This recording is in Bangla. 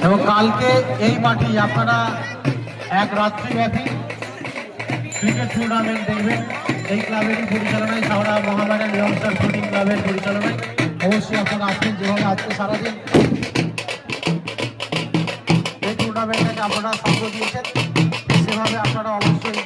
এবং কালকে এই মাঠে আপনারা এক রাত্রিব্যাপী ক্রিকেট টুর্নামেন্ট দেখবেন এই ক্লাবেরই পরিচালনায়, হাওড়া মহামারান ইয়ংস্টার শুটিং ক্লাবের পরিচালনায়। অবশ্যই আপনারা আসবেন, যেভাবে আজকে সারাদিন এই টুর্নামেন্টটাকে আপনারা সঙ্গ দিয়েছেন সেভাবে আপনারা অবশ্যই